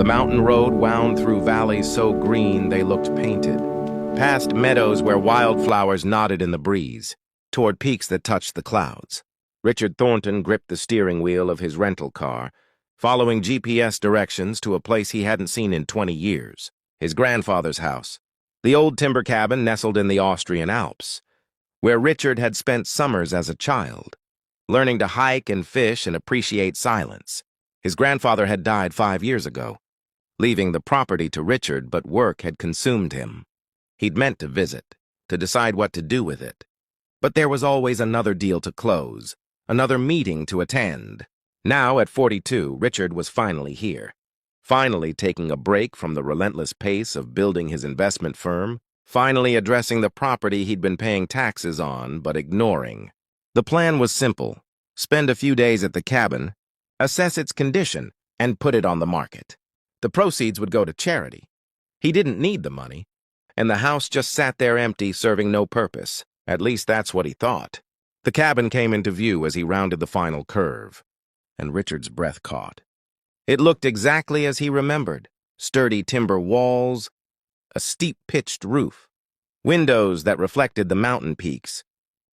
The mountain road wound through valleys so green they looked painted, past meadows where wildflowers nodded in the breeze, toward peaks that touched the clouds. Richard Thornton gripped the steering wheel of his rental car, following GPS directions to a place he hadn't seen in 20 years, his grandfather's house, the old timber cabin nestled in the Austrian Alps, where Richard had spent summers as a child, learning to hike and fish and appreciate silence. His grandfather had died 5 years ago, leaving the property to Richard, but work had consumed him. He'd meant to visit, to decide what to do with it. But there was always another deal to close, another meeting to attend. Now, at 42, Richard was finally here, finally taking a break from the relentless pace of building his investment firm, finally addressing the property he'd been paying taxes on but ignoring. The plan was simple: spend a few days at the cabin, assess its condition, and put it on the market. The proceeds would go to charity. He didn't need the money, and the house just sat there empty, serving no purpose. At least that's what he thought. The cabin came into view as he rounded the final curve, and Richard's breath caught. It looked exactly as he remembered: sturdy timber walls, a steep pitched roof, windows that reflected the mountain peaks,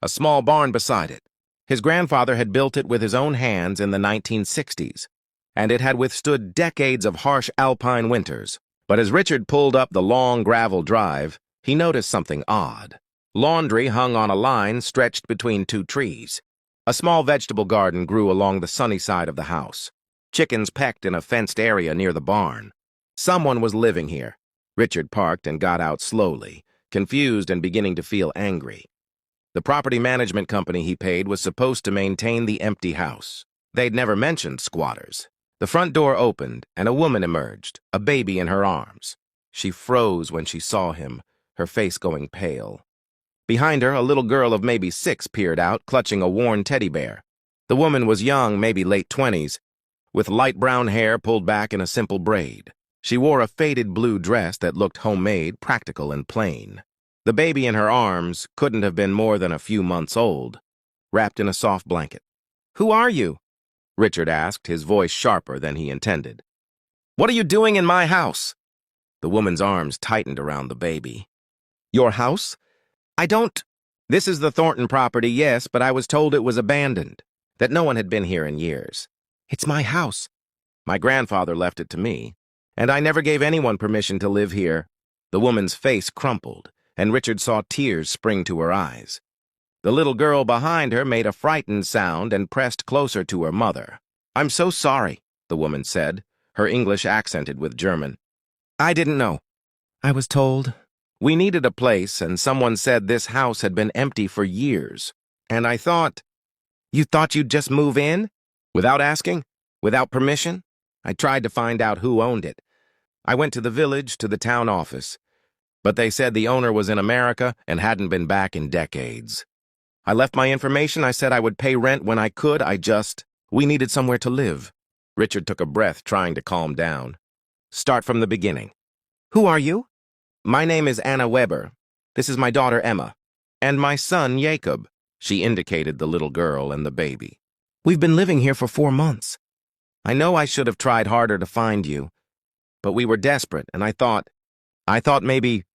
a small barn beside it. His grandfather had built it with his own hands in the 1960s, and it had withstood decades of harsh alpine winters. But as Richard pulled up the long gravel drive, he noticed something odd. Laundry hung on a line stretched between two trees. A small vegetable garden grew along the sunny side of the house. Chickens pecked in a fenced area near the barn. Someone was living here. Richard parked and got out slowly, confused and beginning to feel angry. The property management company he paid was supposed to maintain the empty house. They'd never mentioned squatters. The front door opened, and a woman emerged, a baby in her arms. She froze when she saw him, her face going pale. Behind her, a little girl of maybe 6 peered out, clutching a worn teddy bear. The woman was young, maybe late 20s, with light brown hair pulled back in a simple braid. She wore a faded blue dress that looked homemade, practical, and plain. The baby in her arms couldn't have been more than a few months old, wrapped in a soft blanket. "Who are you?" Richard asked, his voice sharper than he intended. "What are you doing in my house?" The woman's arms tightened around the baby. "Your house? I don't—" "This is the Thornton property, yes, but I was told it was abandoned, that no one had been here in years. It's my house. My grandfather left it to me, and I never gave anyone permission to live here." The woman's face crumpled, and Richard saw tears spring to her eyes. The little girl behind her made a frightened sound and pressed closer to her mother. "I'm so sorry," the woman said, her English accented with German. "I didn't know. I was told. We needed a place, and someone said this house had been empty for years. And I thought—" "You thought you'd just move in? Without asking? Without permission?" "I tried to find out who owned it. I went to the village, to the town office. But they said the owner was in America and hadn't been back in decades. I left my information. I said I would pay rent when I could. We needed somewhere to live." Richard took a breath, trying to calm down. "Start from the beginning. Who are you?" "My name is Anna Weber. This is my daughter Emma. And my son Jacob." She indicated the little girl and the baby. "We've been living here for 4 months. I know I should have tried harder to find you, but we were desperate, and I thought maybe—"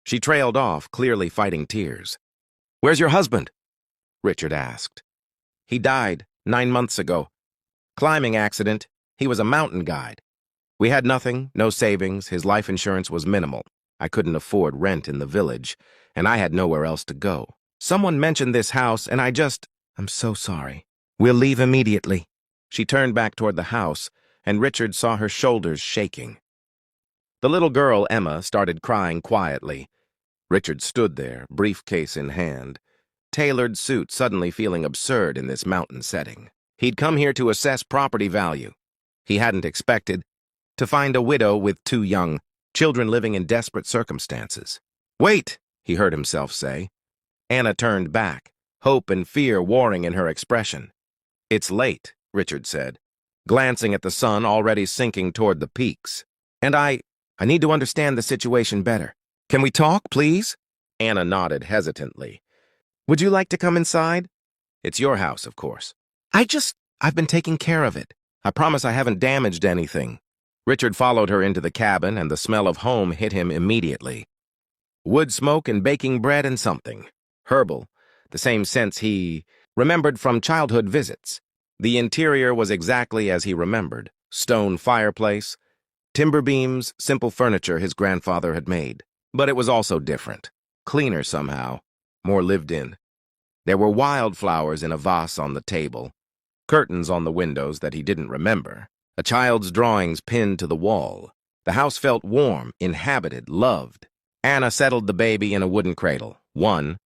She trailed off, clearly fighting tears. "Where's your husband?" Richard asked. "He died 9 months ago. Climbing accident. He was a mountain guide. We had nothing, no savings. His life insurance was minimal. I couldn't afford rent in the village, and I had nowhere else to go. Someone mentioned this house, and I'm so sorry. We'll leave immediately." She turned back toward the house, and Richard saw her shoulders shaking. The little girl, Emma, started crying quietly. Richard stood there, briefcase in hand, tailored suit suddenly feeling absurd in this mountain setting. He'd come here to assess property value. He hadn't expected to find a widow with 2 young children living in desperate circumstances. "Wait," he heard himself say. Anna turned back, hope and fear warring in her expression. "It's late," Richard said, glancing at the sun already sinking toward the peaks. "And I need to understand the situation better. Can we talk, please?" Anna nodded hesitantly. "Would you like to come inside?" "It's your house, of course." I've been taking care of it. I promise I haven't damaged anything." Richard followed her into the cabin, and the smell of home hit him immediately. Wood smoke and baking bread and something. Herbal, the same scents he remembered from childhood visits. The interior was exactly as he remembered. Stone fireplace, timber beams, simple furniture his grandfather had made. But it was also different. Cleaner somehow. More lived in. There were wildflowers in a vase on the table, curtains on the windows that he didn't remember, a child's drawings pinned to the wall. The house felt warm, inhabited, loved. Anna settled the baby in a wooden cradle. One.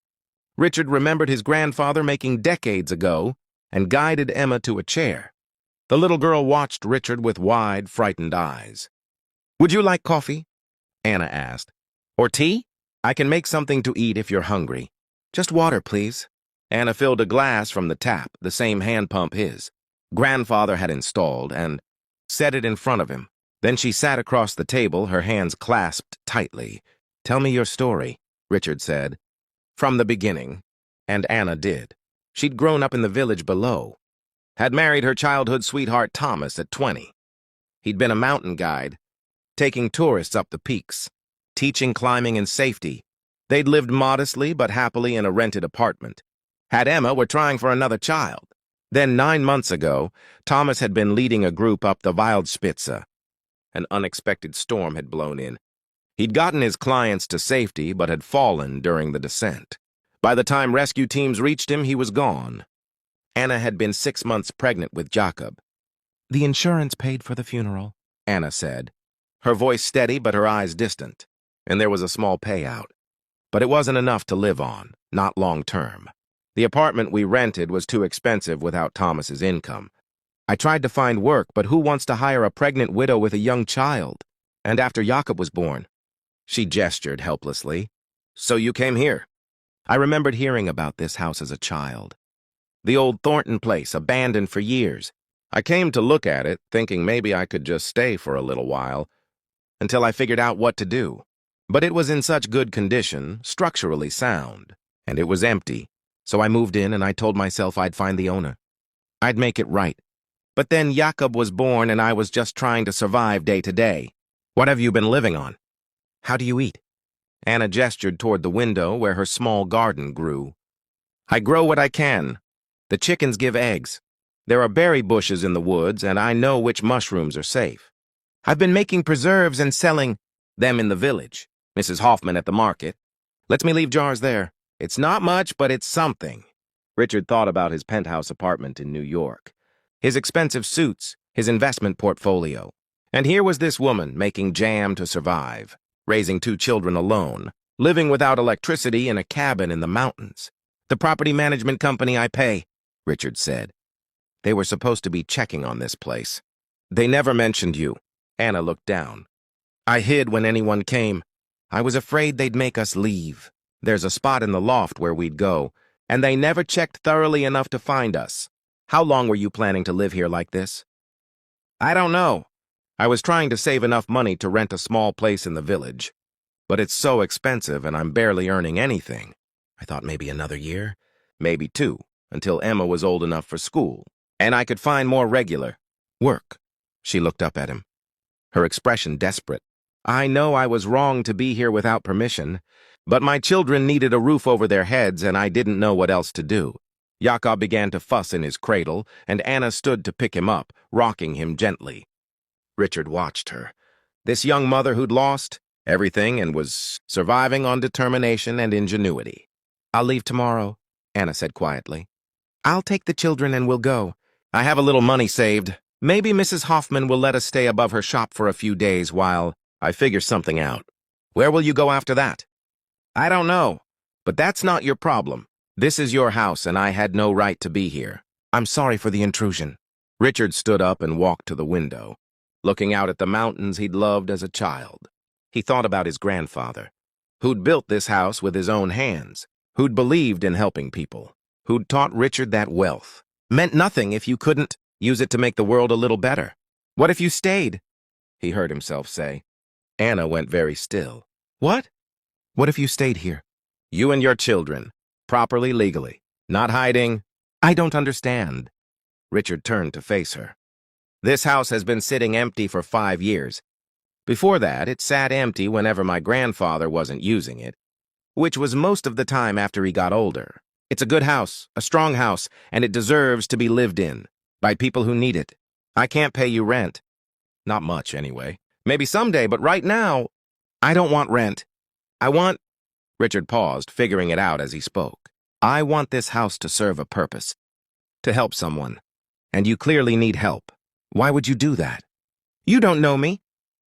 Richard remembered his grandfather making decades ago and guided Emma to a chair. The little girl watched Richard with wide, frightened eyes. "Would you like coffee?" Anna asked. "Or tea? I can make something to eat if you're hungry. Just water, please." Anna filled a glass from the tap, the same hand pump his grandfather had installed, and set it in front of him. Then she sat across the table, her hands clasped tightly. "Tell me your story," Richard said. "From the beginning." And Anna did. She'd grown up in the village below. Had married her childhood sweetheart Thomas at 20. He'd been a mountain guide, taking tourists up the peaks, teaching climbing and safety. They'd lived modestly but happily in a rented apartment. Had Emma, were trying for another child. Then 9 months ago, Thomas had been leading a group up the Waldspitze. An unexpected storm had blown in. He'd gotten his clients to safety but had fallen during the descent. By the time rescue teams reached him, he was gone. Anna had been 6 months pregnant with Jakob. "The insurance paid for the funeral," Anna said, her voice steady but her eyes distant. "And there was a small payout. But it wasn't enough to live on, not long term. The apartment we rented was too expensive without Thomas's income. I tried to find work, but who wants to hire a pregnant widow with a young child? And after Jakob was born." She gestured helplessly. "So you came here." I remembered hearing about this house as a child. The old Thornton place, abandoned for years. I came to look at it, thinking maybe I could just stay for a little while, until I figured out what to do. But it was in such good condition, structurally sound, and it was empty. So I moved in and I told myself I'd find the owner. I'd make it right. But then Jakob was born and I was just trying to survive day to day. "What have you been living on? How do you eat?" Anna gestured toward the window where her small garden grew. "I grow what I can. The chickens give eggs. There are berry bushes in the woods, and I know which mushrooms are safe. I've been making preserves and selling them in the village. Mrs. Hoffman at the market lets me leave jars there. It's not much, but it's something." Richard thought about his penthouse apartment in New York, his expensive suits, his investment portfolio. And here was this woman making jam to survive, raising 2 children alone, living without electricity in a cabin in the mountains. "The property management company I pay," Richard said. "They were supposed to be checking on this place. They never mentioned you." Anna looked down. "I hid when anyone came. I was afraid they'd make us leave. There's a spot in the loft where we'd go, and they never checked thoroughly enough to find us. How long were you planning to live here like this?" "I don't know. I was trying to save enough money to rent a small place in the village. But it's so expensive and I'm barely earning anything. I thought maybe another year, maybe 2, until Emma was old enough for school, and I could find more regular work." She looked up at him, her expression desperate. "I know I was wrong to be here without permission, but my children needed a roof over their heads and I didn't know what else to do." Jakob began to fuss in his cradle, and Anna stood to pick him up, rocking him gently. Richard watched her. This young mother who'd lost everything and was surviving on determination and ingenuity. "I'll leave tomorrow," Anna said quietly. "I'll take the children and we'll go. I have a little money saved. Maybe Mrs. Hoffman will let us stay above her shop for a few days while I figure something out." "Where will you go after that?" "I don't know, but that's not your problem. This is your house and I had no right to be here. I'm sorry for the intrusion." Richard stood up and walked to the window, looking out at the mountains he'd loved as a child. He thought about his grandfather, who'd built this house with his own hands, who'd believed in helping people, who'd taught Richard that wealth meant nothing if you couldn't use it to make the world a little better. "What if you stayed?" he heard himself say. Anna went very still. "What?" "What if you stayed here? You and your children, properly, legally, not hiding." "I don't understand." Richard turned to face her. This house has been sitting empty for 5 years. Before that, it sat empty whenever my grandfather wasn't using it, which was most of the time after he got older. It's a good house, a strong house, and it deserves to be lived in by people who need it. I can't pay you rent. Not much, anyway. Maybe someday, but right now, I don't want rent. I want... Richard paused, figuring it out as he spoke. I want this house to serve a purpose, to help someone. And you clearly need help. Why would you do that? You don't know me.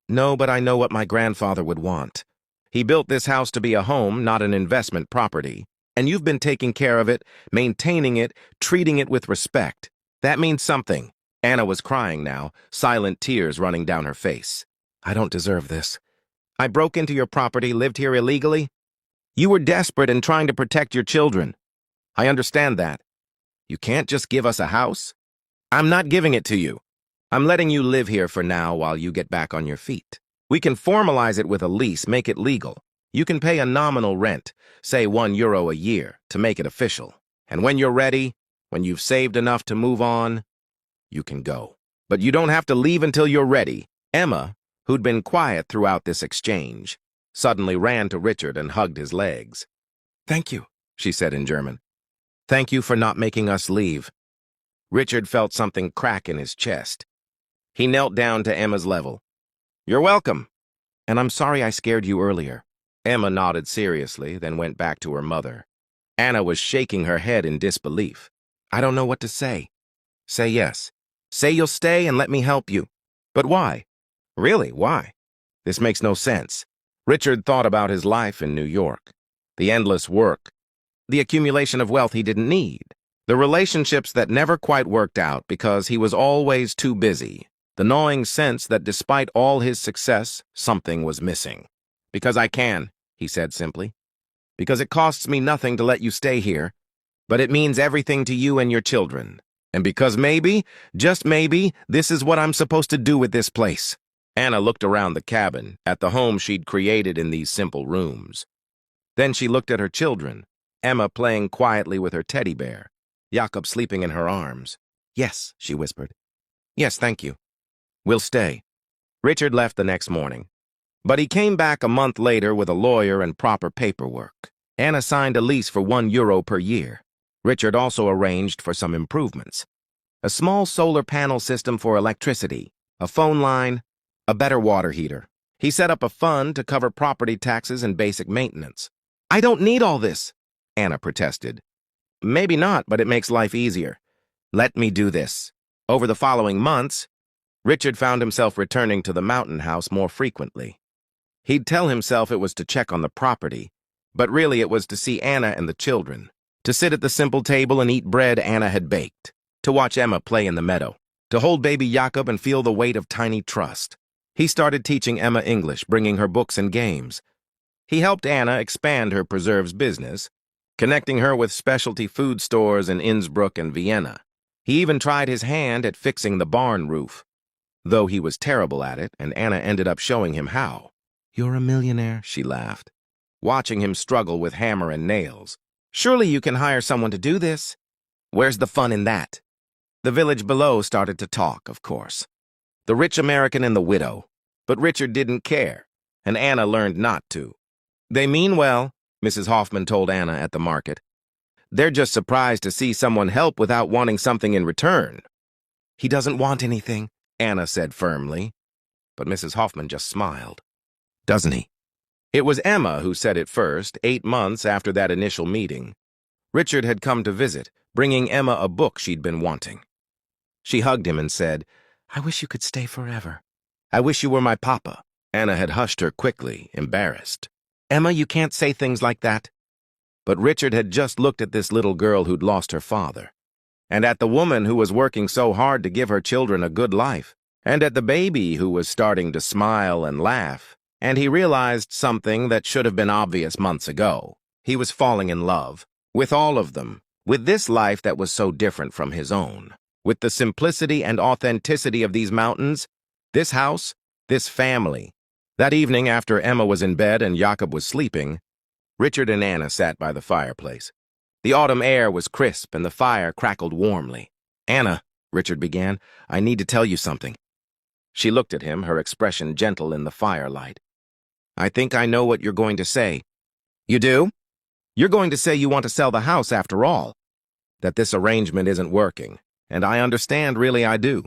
No, but I know what my grandfather would want. He built this house to be a home, not an investment property. And you've been taking care of it, maintaining it, treating it with respect. That means something. Anna was crying now, silent tears running down her face. I don't deserve this. I broke into your property, lived here illegally. You were desperate and trying to protect your children. I understand that. You can't just give us a house. I'm not giving it to you. I'm letting you live here for now while you get back on your feet. We can formalize it with a lease, make it legal. You can pay a nominal rent, say €1 a year, to make it official. And when you're ready, when you've saved enough to move on, you can go. But you don't have to leave until you're ready. Emma, who'd been quiet throughout this exchange, suddenly ran to Richard and hugged his legs. Thank you, she said in German. Thank you for not making us leave. Richard felt something crack in his chest. He knelt down to Emma's level. You're welcome. And I'm sorry I scared you earlier. Emma nodded seriously, then went back to her mother. Anna was shaking her head in disbelief. I don't know what to say. Say yes. Say you'll stay and let me help you. But why? Really, why? This makes no sense. Richard thought about his life in New York. The endless work. The accumulation of wealth he didn't need. The relationships that never quite worked out because he was always too busy. The gnawing sense that despite all his success, something was missing. Because I can, he said simply. Because it costs me nothing to let you stay here, but it means everything to you and your children. And because maybe, just maybe, this is what I'm supposed to do with this place. Anna looked around the cabin, at the home she'd created in these simple rooms. Then she looked at her children, Emma playing quietly with her teddy bear, Jakob sleeping in her arms. Yes, she whispered. Yes, thank you. We'll stay. Richard left the next morning. But he came back a month later with a lawyer and proper paperwork. Anna signed a lease for €1 per year. Richard also arranged for some improvements. A small solar panel system for electricity, a phone line, a better water heater. He set up a fund to cover property taxes and basic maintenance. I don't need all this, Anna protested. Maybe not, but it makes life easier. Let me do this. Over the following months, Richard found himself returning to the mountain house more frequently. He'd tell himself it was to check on the property, but really it was to see Anna and the children, to sit at the simple table and eat bread Anna had baked, to watch Emma play in the meadow, to hold baby Jakob and feel the weight of tiny trust. He started teaching Emma English, bringing her books and games. He helped Anna expand her preserves business, connecting her with specialty food stores in Innsbruck and Vienna. He even tried his hand at fixing the barn roof, though he was terrible at it, and Anna ended up showing him how. You're a millionaire, she laughed, watching him struggle with hammer and nails. Surely you can hire someone to do this. Where's the fun in that? The village below started to talk, of course. The rich American and the widow. But Richard didn't care, and Anna learned not to. They mean well, Mrs. Hoffman told Anna at the market. They're just surprised to see someone help without wanting something in return. He doesn't want anything, Anna said firmly. But Mrs. Hoffman just smiled. Doesn't he? It was Emma who said it first, 8 months after that initial meeting. Richard had come to visit, bringing Emma a book she'd been wanting. She hugged him and said, I wish you could stay forever. I wish you were my papa. Anna had hushed her quickly, embarrassed. Emma, you can't say things like that. But Richard had just looked at this little girl who'd lost her father, and at the woman who was working so hard to give her children a good life, and at the baby who was starting to smile and laugh, and he realized something that should have been obvious months ago. He was falling in love with all of them, with this life that was so different from his own, with the simplicity and authenticity of these mountains, this house, this family. That evening, after Emma was in bed and Jakob was sleeping, Richard and Anna sat by the fireplace. The autumn air was crisp and the fire crackled warmly. Anna, Richard began. "I need to tell you something." She looked at him, her expression gentle in the firelight. "I think I know what you're going to say." "You do? You're going to say you want to sell the house after all. That this arrangement isn't working. And I understand, really I do.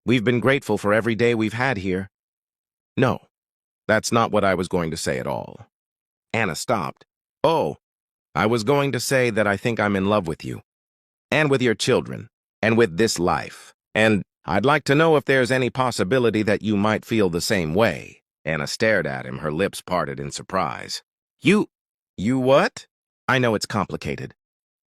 We've been grateful for every day we've had here." "No, that's not what I was going to say at all." Anna stopped. "Oh, I was going to say that I think I'm in love with you. And with your children. And with this life. And I'd like to know if there's any possibility that you might feel the same way." Anna stared at him, her lips parted in surprise. You what?" "I know it's complicated.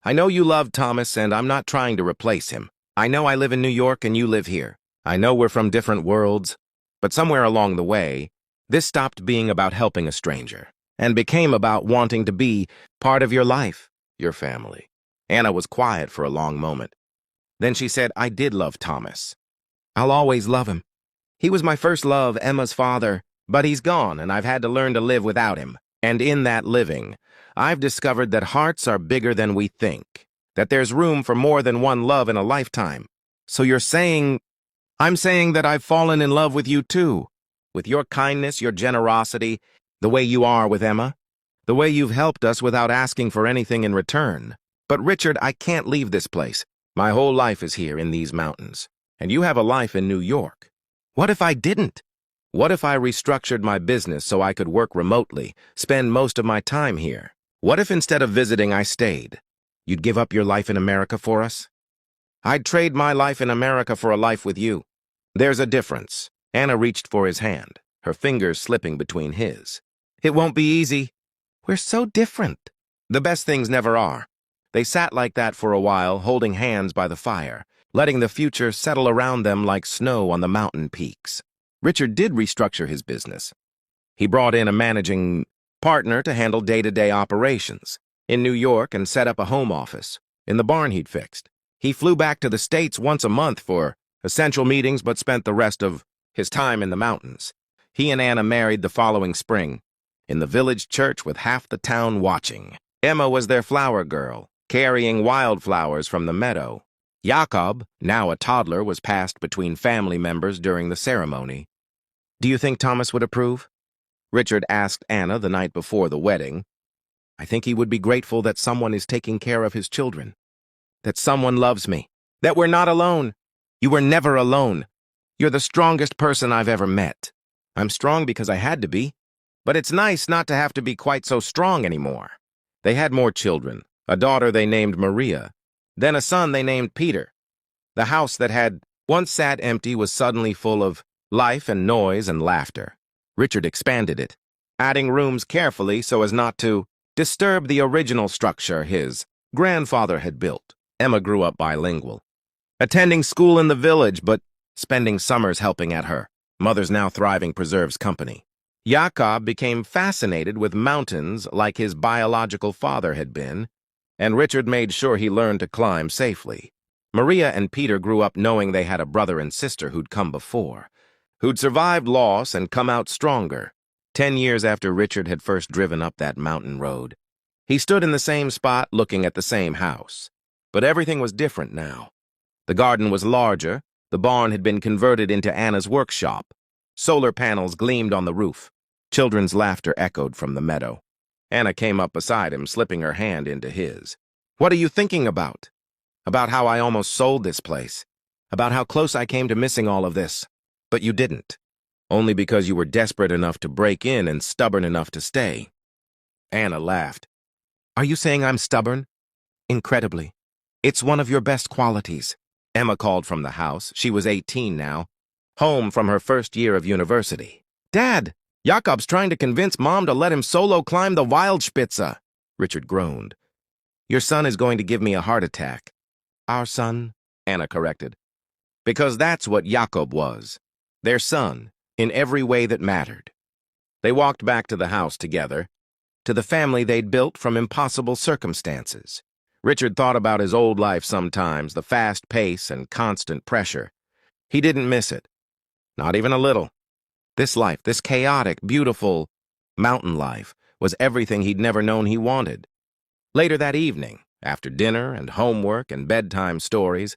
I know you love Thomas, and I'm not trying to replace him. I know I live in New York and you live here. I know we're from different worlds. But somewhere along the way, this stopped being about helping a stranger and became about wanting to be part of your life, your family." Anna was quiet for a long moment. Then she said, "I did love Thomas. I'll always love him. He was my first love, Emma's father, but he's gone and I've had to learn to live without him. And in that living, I've discovered that hearts are bigger than we think, that there's room for more than one love in a lifetime. So you're saying..." "I'm saying that I've fallen in love with you too, with your kindness, your generosity, the way you are with Emma, the way you've helped us without asking for anything in return. But Richard, I can't leave this place. My whole life is here in these mountains, and you have a life in New York. What if I didn't? What if I restructured my business so I could work remotely, spend most of my time here? What if instead of visiting I stayed? You'd give up your life in America for us?" "I'd trade my life in America for a life with you. There's a difference." Anna reached for his hand, her fingers slipping between his. "It won't be easy. We're so different." "The best things never are." They sat like that for a while, holding hands by the fire, letting the future settle around them like snow on the mountain peaks. Richard did restructure his business. He brought in a managing partner to handle day-to-day operations in New York and set up a home office in the barn he'd fixed. He flew back to the States once a month for essential meetings but spent the rest of his time in the mountains. He and Anna married the following spring, in the village church with half the town watching. Emma was their flower girl, carrying wildflowers from the meadow. Jakob, now a toddler, was passed between family members during the ceremony. "Do you think Thomas would approve?" Richard asked Anna the night before the wedding. "I think he would be grateful that someone is taking care of his children, that someone loves me, that we're not alone. You were never alone. You're the strongest person I've ever met." "I'm strong because I had to be, but it's nice not to have to be quite so strong anymore." They had more children, a daughter they named Maria, then a son they named Peter. The house that had once sat empty was suddenly full of life and noise and laughter. Richard expanded it, adding rooms carefully so as not to disturb the original structure his grandfather had built. Emma grew up bilingual, attending school in the village but spending summers helping at her mother's now thriving preserves company. Jakob became fascinated with mountains like his biological father had been, and Richard made sure he learned to climb safely. Maria and Peter grew up knowing they had a brother and sister who'd come before, who'd survived loss and come out stronger. 10 years after Richard had first driven up that mountain road, he stood in the same spot looking at the same house. But everything was different now. The garden was larger, the barn had been converted into Anna's workshop. Solar panels gleamed on the roof. Children's laughter echoed from the meadow. Anna came up beside him, slipping her hand into his. "What are you thinking about?" "About how I almost sold this place. About how close I came to missing all of this. But you didn't. Only because you were desperate enough to break in and stubborn enough to stay." Anna laughed. "Are you saying I'm stubborn?" "Incredibly. It's one of your best qualities." Emma called from the house. She was 18 now, home from her first year of university. "Dad, Jakob's trying to convince Mom to let him solo climb the Wildspitze." Richard groaned. "Your son is going to give me a heart attack." "Our son," Anna corrected. "Because that's what Jakob was. Their son, in every way that mattered." They walked back to the house together, to the family they'd built from impossible circumstances. Richard thought about his old life sometimes, the fast pace and constant pressure. He didn't miss it. Not even a little. This life, this chaotic, beautiful mountain life, was everything he'd never known he wanted. Later that evening, after dinner and homework and bedtime stories,